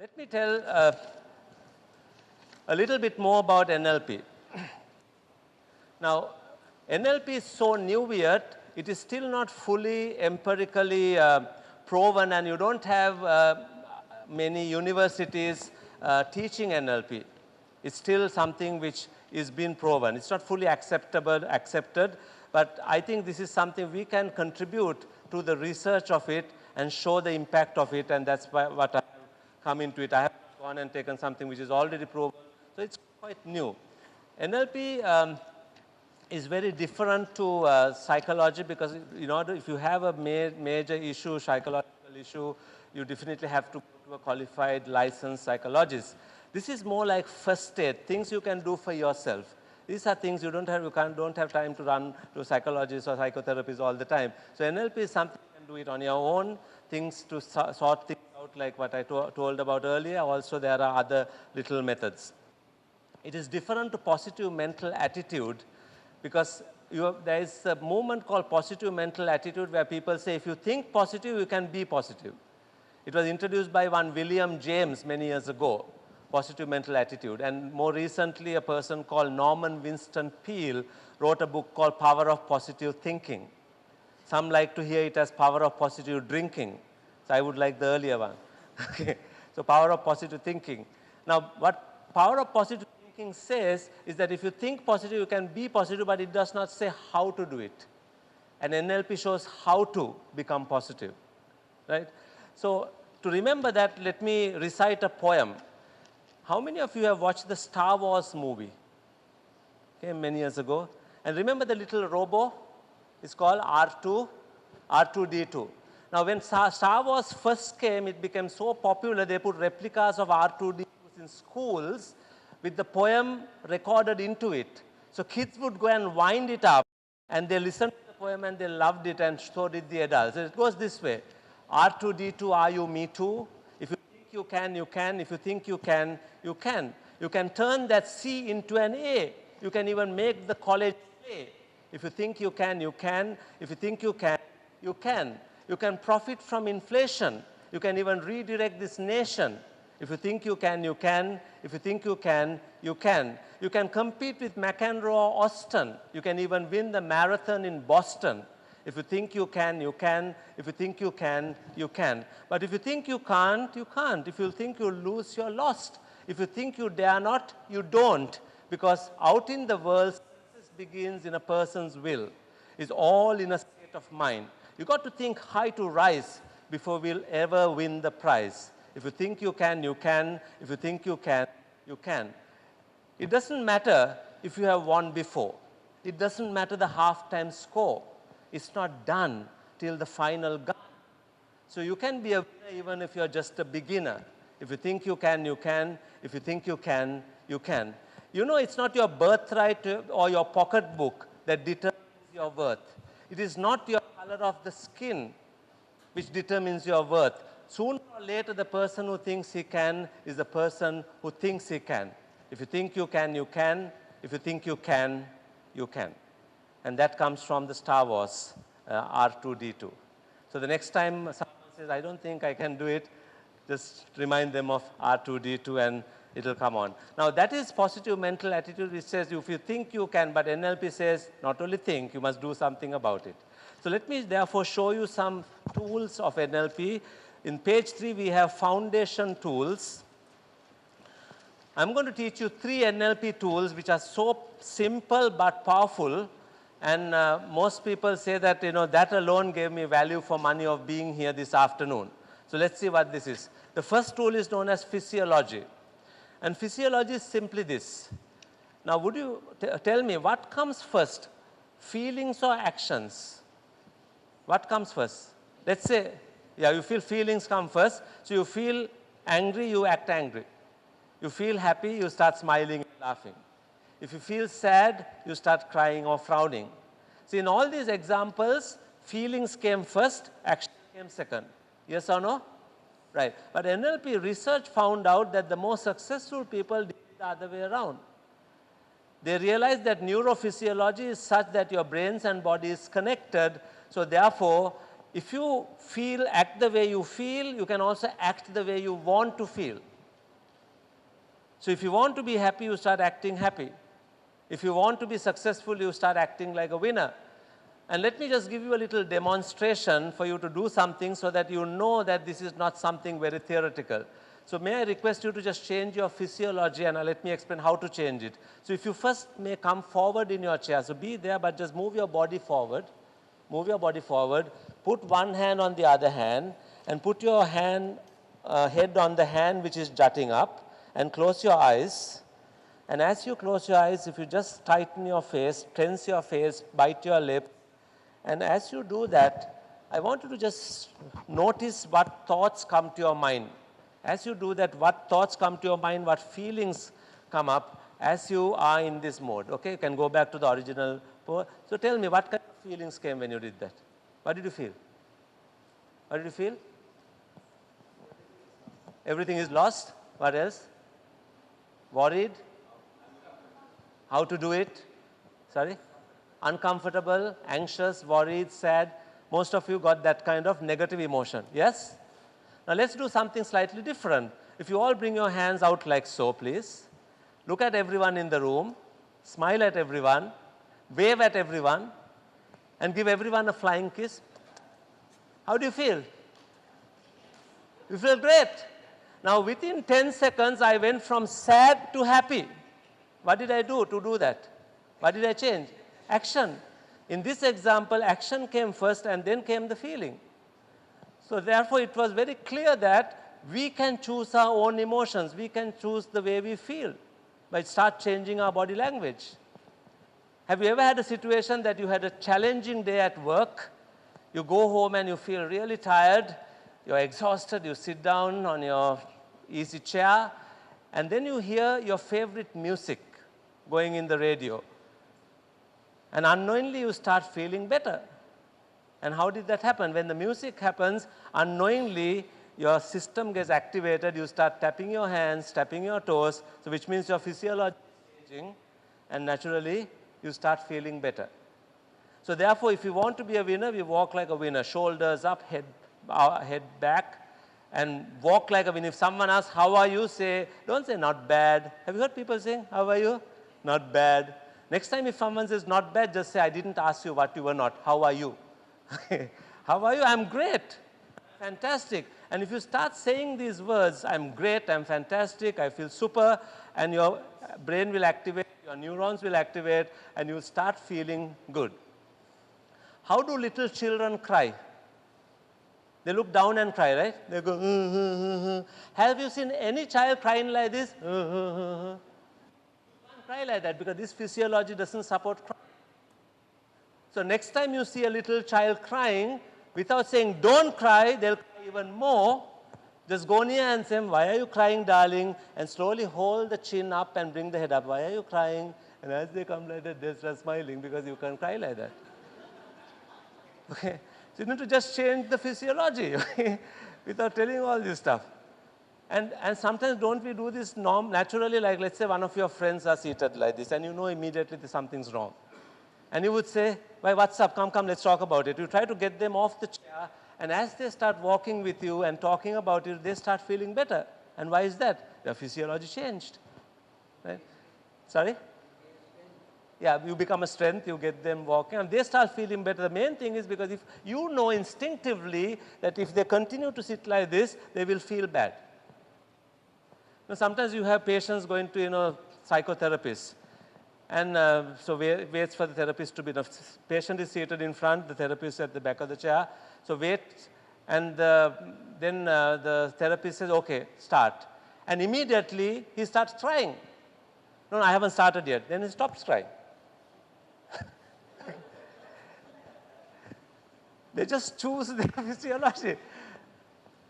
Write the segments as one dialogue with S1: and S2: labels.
S1: Let me tell a little bit more about NLP. Now, NLP is so new yet, it is still not fully empirically proven, and you don't have many universities teaching NLP. It's still something which is being proven. It's not fully accepted, but I think this is something we can contribute to the research of it and show the impact of it, and that's what I have come into it. I have gone and taken something which is already proven, so it's quite new. NLP is very different to psychology, because if you have a major issue, psychological issue, you definitely have to go to a qualified licensed psychologist. This is more like first aid, things you can do for yourself. These are things you don't have time to run to psychologists or psychotherapists all the time. So NLP is something you can do it on your own, things to sort things out like what I told about earlier. Also, there are other little methods. It is different to positive mental attitude, because there is a movement called positive mental attitude where people say if you think positive, you can be positive. It was introduced by one William James many years ago, positive mental attitude. And more recently, a person called Norman Winston Peale wrote a book called Power of Positive Thinking. Some like to hear it as Power of Positive Drinking. So I would like the earlier one. Okay. So Power of Positive Thinking. Now, what Power of Positive Thinking says is that if you think positive, you can be positive, but it does not say how to do it. And NLP shows how to become positive, right? So to remember that, let me recite a poem. How many of you have watched the Star Wars movie? Okay, many years ago. And remember the little robo? It's called R2D2. Now, when Star Wars first came, it became so popular, they put replicas of R2D2s in schools with the poem recorded into it. So kids would go and wind it up, and they listened to the poem and they loved it, and so did the adults. So it goes this way: R2D2, are you me too? If you think you can, you can. If you think you can, you can. You can turn that C into an A. You can even make the college play. If you think you can, you can. If you think you can, you can. You can profit from inflation. You can even redirect this nation. If you think you can, you can. If you think you can, you can. You can compete with McEnroe or Austin. You can even win the marathon in Boston. If you think you can, you can. If you think you can, you can. But if you think you can't, you can't. If you think you'll lose, you're lost. If you think you dare not, you don't. Because out in the world, success begins in a person's will. It's all in a state of mind. You got to think high to rise before we'll ever win the prize. If you think you can, you can. If you think you can, you can. It doesn't matter if you have won before. It doesn't matter the halftime score. It's not done till the final gun. So you can be a winner even if you're just a beginner. If you think you can, you can. If you think you can, you can. You know, it's not your birthright or your pocketbook that determines your worth. It is not your color of the skin which determines your worth. Sooner or later, the person who thinks he can is the person who thinks he can. If you think you can, you can. If you think you can, you can. And that comes from the Star Wars, R2D2. So the next time someone says, I don't think I can do it, just remind them of R2D2 and it'll come on. Now, that is positive mental attitude, which says if you think you can, but NLP says not only think, you must do something about it. So let me therefore show you some tools of NLP. In page 3, we have foundation tools. I'm going to teach you 3 NLP tools which are so simple but powerful. And most people say that, that alone gave me value for money of being here this afternoon. So let's see what this is. The first tool is known as physiology. And physiology is simply this. Now, would you tell me what comes first, feelings or actions? What comes first? Let's say, you feel feelings come first. So you feel angry, you act angry. You feel happy, you start smiling and laughing. If you feel sad, you start crying or frowning. See, in all these examples, feelings came first, action came second. Yes or no? Right. But NLP research found out that the most successful people did it the other way around. They realized that neurophysiology is such that your brains and body is connected. So therefore, if you act the way you feel, you can also act the way you want to feel. So if you want to be happy, you start acting happy. If you want to be successful, you start acting like a winner. And let me just give you a little demonstration for you to do something so that you know that this is not something very theoretical. So may I request you to just change your physiology, and let me explain how to change it. So if you first may come forward in your chair, so be there but just move your body forward. Move your body forward, put one hand on the other hand, and put your head on the hand which is jutting up, and close your eyes. And as you close your eyes, if you just tighten your face, tense your face, bite your lip, and as you do that, I want you to just notice what thoughts come to your mind. As you do that, what thoughts come to your mind, what feelings come up as you are in this mode. Okay, you can go back to the original. So tell me, what kind of feelings came when you did that? What did you feel? What did you feel? Everything is lost. What else? Worried? How to do it? Sorry? Uncomfortable, anxious, worried, sad. Most of you got that kind of negative emotion. Yes? Now let's do something slightly different. If you all bring your hands out like so, please. Look at everyone in the room. Smile at everyone. Wave at everyone. And give everyone a flying kiss. How do you feel? You feel great. Now within 10 seconds, I went from sad to happy. What did I do to do that? What did I change? Action. In this example, action came first and then came the feeling. So therefore, it was very clear that we can choose our own emotions. We can choose the way we feel by start changing our body language. Have you ever had a situation that you had a challenging day at work? You go home and you feel really tired. You're exhausted. You sit down on your easy chair. And then you hear your favorite music going in the radio. And unknowingly, you start feeling better. And how did that happen? When the music happens, unknowingly, your system gets activated. You start tapping your hands, tapping your toes, so which means your physiology is changing. And naturally, you start feeling better. So therefore, if you want to be a winner, we walk like a winner. Shoulders up, head back, and walk like a winner. If someone asks, how are you? Don't say not bad. Have you heard people saying, how are you? Not bad. Next time if someone says not bad, just say, I didn't ask you what you were not. How are you? How are you? I'm great. Fantastic. And if you start saying these words, I'm great, I'm fantastic, I feel super, and your brain will activate, your neurons will activate, and you'll start feeling good. How do little children cry? They look down and cry, right? They go, Have you seen any child crying like this? You can't cry like that because this physiology doesn't support crying. So next time you see a little child crying, without saying don't cry, they'll cry even more. Just go near and say, why are you crying, darling? And slowly hold the chin up and bring the head up. Why are you crying? And as they come like that, they start smiling because you can't cry like that. Okay? So you need to just change the physiology without telling all this stuff. And sometimes don't we do this naturally, like let's say one of your friends are seated like this and you know immediately that something's wrong. And you would say, why, what's up? Come, let's talk about it. You try to get them off the chair, and as they start walking with you and talking about it, they start feeling better. And why is that? Their physiology changed. Right? Sorry? Yeah, you become a strength, you get them walking, and they start feeling better. The main thing is because if you know instinctively that if they continue to sit like this, they will feel bad. Now, sometimes you have patients going to, psychotherapists. And so waits for the therapist to be, the patient is seated in front, the therapist at the back of the chair. So wait, and then the therapist says, okay, start. And immediately he starts crying. No, I haven't started yet. Then he stops crying. They just choose their physiology.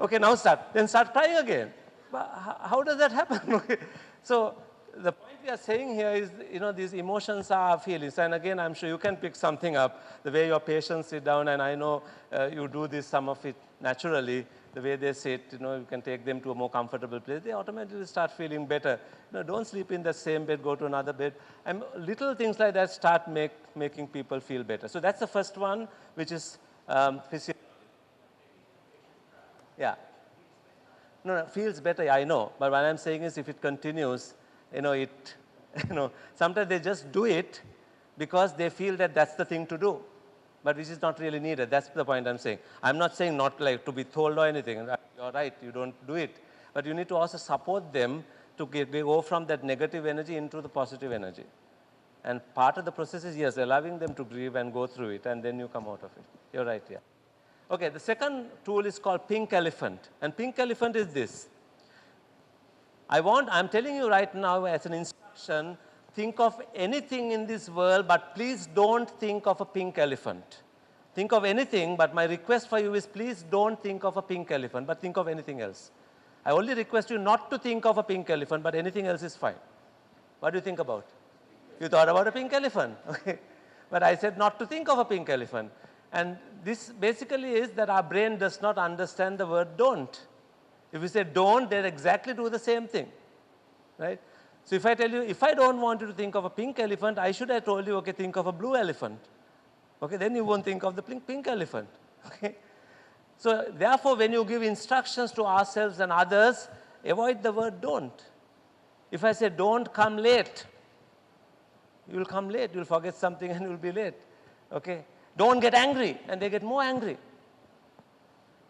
S1: Okay, now start. Then start crying again. But how does that happen? So the point we are saying here is, these emotions are feelings. And again, I'm sure you can pick something up, the way your patients sit down, and I know you do this, some of it naturally, the way they sit, you can take them to a more comfortable place. They automatically start feeling better. Don't sleep in the same bed, go to another bed. And little things like that start making people feel better. So that's the first one, which is physiology. Yeah. No, feels better, I know. But what I'm saying is if it continues, it, sometimes they just do it because they feel that that's the thing to do, but which is not really needed. That's the point I'm saying. I'm not saying not like to be told or anything. You're right, you don't do it. But you need to also support them to go from that negative energy into the positive energy. And part of the process is, yes, allowing them to grieve and go through it, and then you come out of it. You're right, yeah. Okay, the second tool is called pink elephant. And pink elephant is this. I'm telling you right now as an instruction, think of anything in this world, but please don't think of a pink elephant. Think of anything, but my request for you is please don't think of a pink elephant, but think of anything else. I only request you not to think of a pink elephant, but anything else is fine. What do you think about? You thought about a pink elephant, okay? But I said not to think of a pink elephant. And this basically is that our brain does not understand the word don't. If we say don't, they exactly do the same thing, right? So if I tell you, if I don't want you to think of a pink elephant, I should have told you, okay, think of a blue elephant. Okay, then you won't think of the pink elephant, okay? So therefore, when you give instructions to ourselves and others, avoid the word don't. If I say don't come late, you will come late, you will forget something and you will be late, okay? Don't get angry, and they get more angry.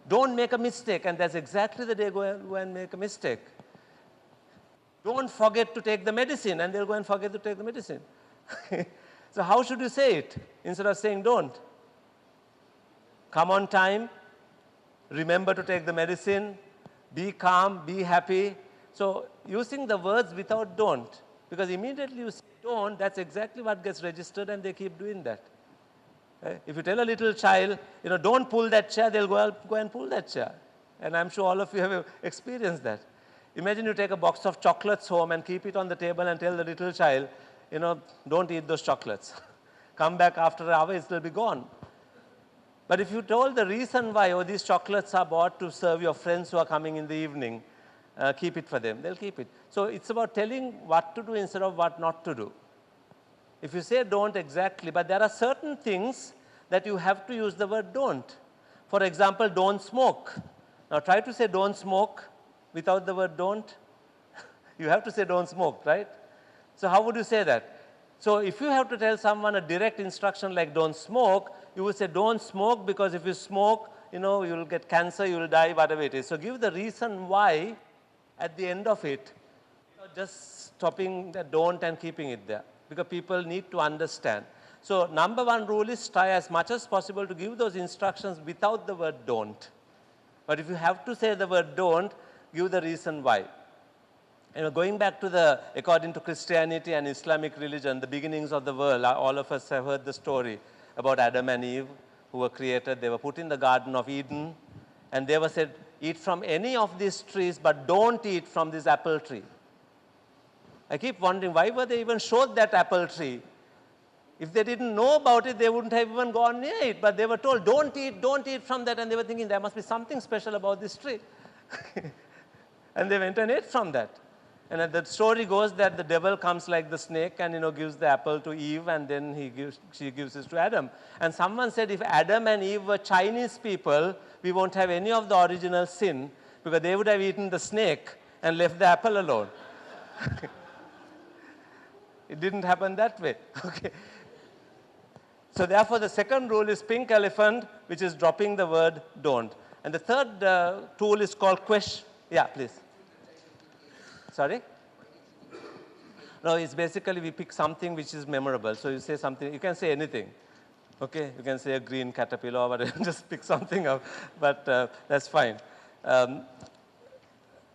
S1: Don't make a mistake, and that's exactly the day go and make a mistake. Don't forget to take the medicine, and they'll go and forget to take the medicine. So how should you say it instead of saying don't? Come on time, remember to take the medicine, be calm, be happy. So using the words without don't, because immediately you say don't, that's exactly what gets registered, and they keep doing that. If you tell a little child, don't pull that chair, they'll go and pull that chair. And I'm sure all of you have experienced that. Imagine you take a box of chocolates home and keep it on the table and tell the little child, don't eat those chocolates. Come back after an hour, it will be gone. But if you told the reason why, these chocolates are bought to serve your friends who are coming in the evening, keep it for them, they'll keep it. So it's about telling what to do instead of what not to do. If you say don't exactly, but there are certain things that you have to use the word don't. For example, don't smoke. Now try to say don't smoke without the word don't. You have to say don't smoke, right? So how would you say that? So if you have to tell someone a direct instruction like don't smoke, you will say don't smoke because if you smoke, you will get cancer, you will die, whatever it is. So give the reason why at the end of it, just stopping the don't and keeping it there, because people need to understand. So number one rule is try as much as possible to give those instructions without the word don't. But if you have to say the word don't, give the reason why. Going back to according to Christianity and Islamic religion, the beginnings of the world, all of us have heard the story about Adam and Eve who were created. They were put in the Garden of Eden, and they were said, eat from any of these trees, but don't eat from this apple tree. I keep wondering, why were they even showed that apple tree? If they didn't know about it, they wouldn't have even gone near it. But they were told, don't eat from that. And they were thinking, there must be something special about this tree. And they went and ate from that. And the story goes that the devil comes like the snake and gives the apple to Eve, and then she gives it to Adam. And someone said, if Adam and Eve were Chinese people, we won't have any of the original sin, because they would have eaten the snake and left the apple alone. It didn't happen that way. Okay. So therefore, the second rule is pink elephant, which is dropping the word don't. And the third tool is called question. Yeah, please. Sorry? No, it's basically we pick something which is memorable. So you say something, you can say anything. Okay, you can say a green caterpillar or whatever, just pick something up, but that's fine.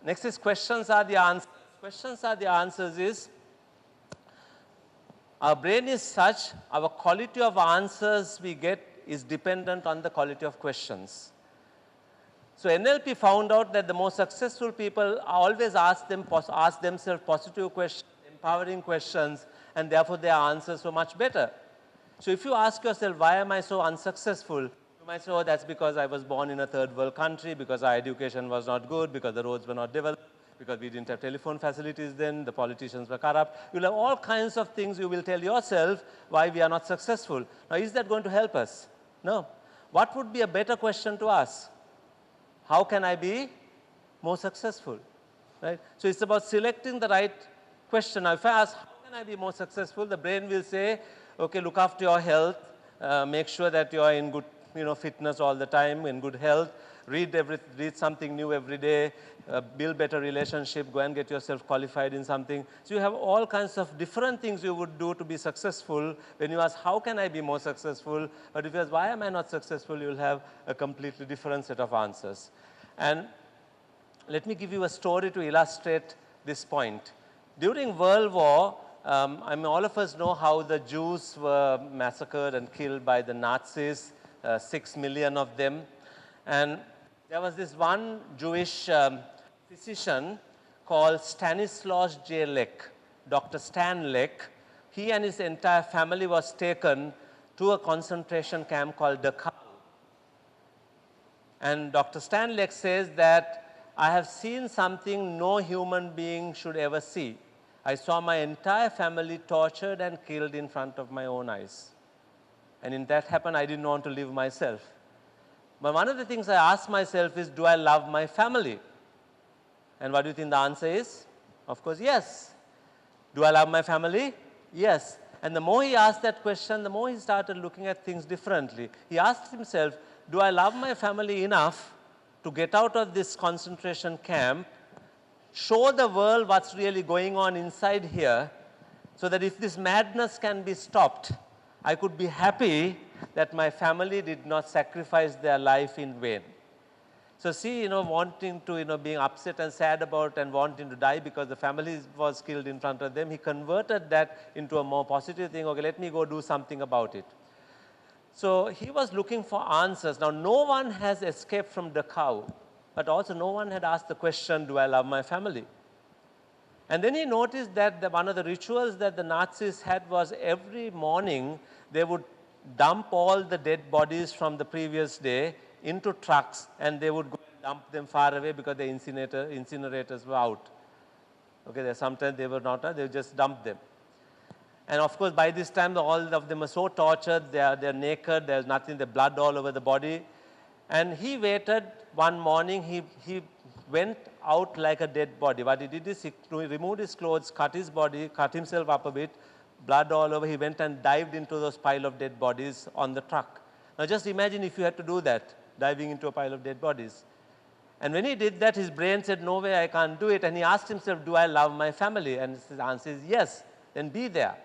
S1: Next is questions are the answers. Questions are the answers is, our brain is such, our quality of answers we get is dependent on the quality of questions. So NLP found out that the most successful people always ask themselves positive questions, empowering questions, and therefore their answers were much better. So if you ask yourself, why am I so unsuccessful? You might say, that's because I was born in a third world country, because our education was not good, because the roads were not developed, because we didn't have telephone facilities then, the politicians were corrupt. You'll have all kinds of things you will tell yourself why we are not successful. Now, is that going to help us? No. What would be a better question to ask? How can I be more successful? Right? So it's about selecting the right question. Now, if I ask, how can I be more successful? The brain will say, okay, look after your health, make sure that you are in good, fitness all the time, in good health, read something new every day, build better relationship, go and get yourself qualified in something. So you have all kinds of different things you would do to be successful. When you ask, how can I be more successful? But if you ask, why am I not successful? You'll have a completely different set of answers. And let me give you a story to illustrate this point. During World War, all of us know how the Jews were massacred and killed by the Nazis, 6 million of them. And there was this one Jewish physician called Stanislaus J. Lech, Dr. Stan Lech. He and his entire family was taken to a concentration camp called Dachau. And Dr. Stan Lech says that, I have seen something no human being should ever see. I saw my entire family tortured and killed in front of my own eyes. And in that happened, I didn't want to live myself. But one of the things I asked myself is, do I love my family? And what do you think the answer is? Of course, yes. Do I love my family? Yes. And the more he asked that question, the more he started looking at things differently. He asked himself, do I love my family enough to get out of this concentration camp, show the world what's really going on inside here, so that if this madness can be stopped, I could be happy that my family did not sacrifice their life in vain. So see, wanting to, being upset and sad about and wanting to die because the family was killed in front of them, he converted that into a more positive thing. Okay, let me go do something about it. So he was looking for answers. Now, no one has escaped from Dachau, but also no one had asked the question, do I love my family? And then he noticed that one of the rituals that the Nazis had was every morning they would dump all the dead bodies from the previous day into trucks, and they would go and dump them far away because the incinerators were out. Okay, sometimes they were not, they would just dump them. And of course, by this time, all of them are so tortured, they're naked, there's nothing, the blood all over the body. And he waited one morning, he went out like a dead body. What he did is he removed his clothes, cut his body, cut himself up a bit, blood all over. He went and dived into those pile of dead bodies on the truck. Now just imagine if you had to do that, diving into a pile of dead bodies. And when he did that, his brain said, no way, I can't do it. And he asked himself, do I love my family? And his answer is yes, then be there.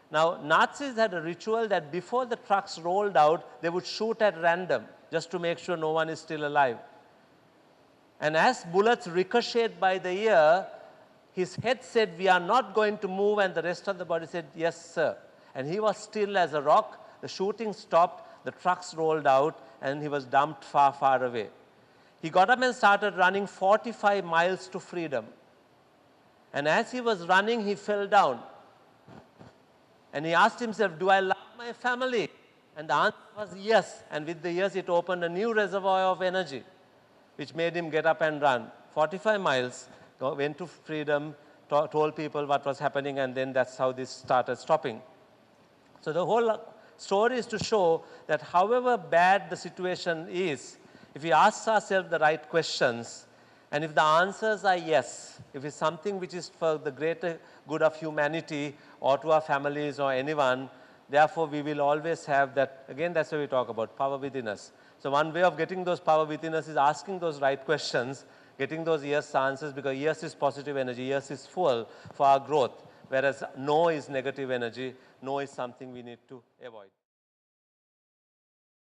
S1: Now, Nazis had a ritual that before the trucks rolled out, they would shoot at random just to make sure no one is still alive. And as bullets ricocheted by the ear, his head said, we are not going to move, and the rest of the body said, yes, sir. And he was still as a rock. The shooting stopped, the trucks rolled out, and he was dumped far, far away. He got up and started running 45 miles to freedom. And as he was running, he fell down. And he asked himself, do I love my family? And the answer was yes. And with the years, it opened a new reservoir of energy, which made him get up and run 45 miles, went to freedom, told people what was happening, and then that's how this started stopping. So the whole story is to show that however bad the situation is, if we ask ourselves the right questions, and if the answers are yes, if it's something which is for the greater good of humanity or to our families or anyone, therefore we will always have that. Again, that's what we talk about, power within us. So one way of getting those power within us is asking those right questions, getting those yes answers, because yes is positive energy, yes is fuel for our growth, whereas no is negative energy, no is something we need to avoid.